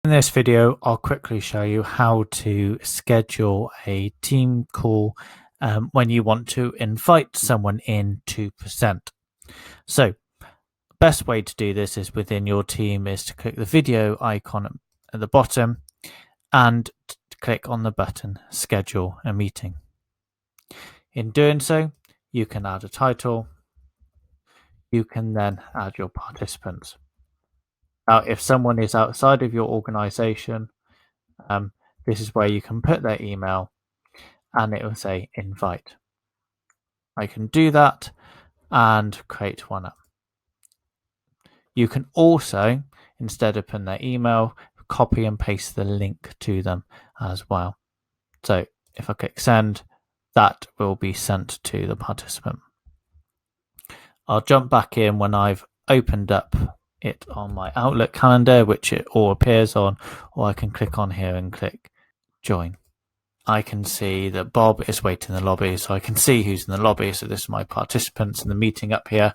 In this video, I'll quickly show you how to schedule a team call when you want to invite someone in to present. So, best way to do this is within your team is to click the video icon at the bottom and click on the button Schedule a Meeting. In doing so, you can add a title. You can then add your participants. Now, if someone is outside of your organization, this is where you can put their email and it will say invite. I can do that and create one up. You can also, instead of putting their email, copy and paste the link to them as well. So if I click send, that will be sent to the participant. I'll jump back in when I've opened up it on my Outlook calendar, which it all appears on, or I can click on here and click join. I can see that Bob is waiting in the lobby, so I can see who's in the lobby. So this is my participants in the meeting up here.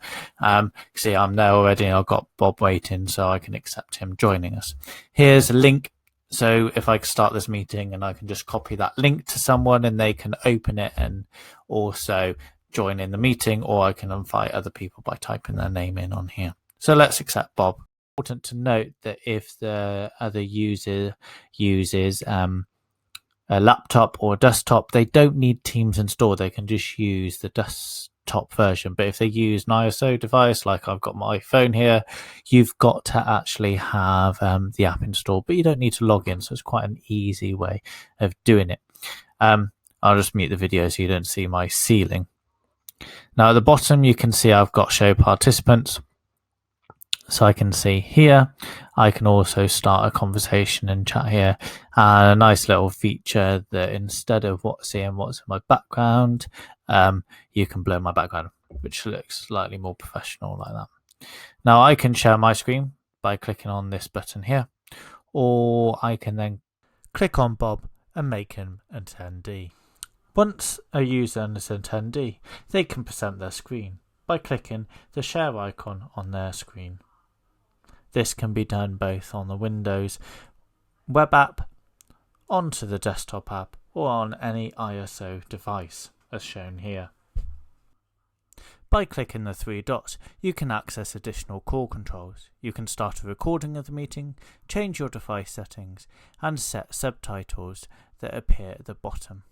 See, I'm there already. I've got Bob waiting, so I can accept him joining us. Here's a link. So if I start this meeting and I can just copy that link to someone and they can open it and also join in the meeting, or I can invite other people by typing their name in on here. So let's accept Bob. Important to note that if the other user uses a laptop or a desktop, they don't need Teams installed. They can just use the desktop version. But if they use an ISO device, like I've got my phone here, you've got to actually have the app installed, but you don't need to log in. So it's quite an easy way of doing it. I'll just mute the video so you don't see my ceiling. Now at the bottom, you can see I've got show participants. So I can see here, I can also start a conversation and chat here. And a nice little feature that instead of seeing what's in my background, you can blur my background, which looks slightly more professional like that. Now I can share my screen by clicking on this button here, or I can then click on Bob and make him an attendee. Once a user is an attendee, they can present their screen by clicking the share icon on their screen. This can be done both on the Windows web app, onto the desktop app, or on any ISO device, as shown here. By clicking the three dots, you can access additional call controls. You can start a recording of the meeting, change your device settings, and set subtitles that appear at the bottom.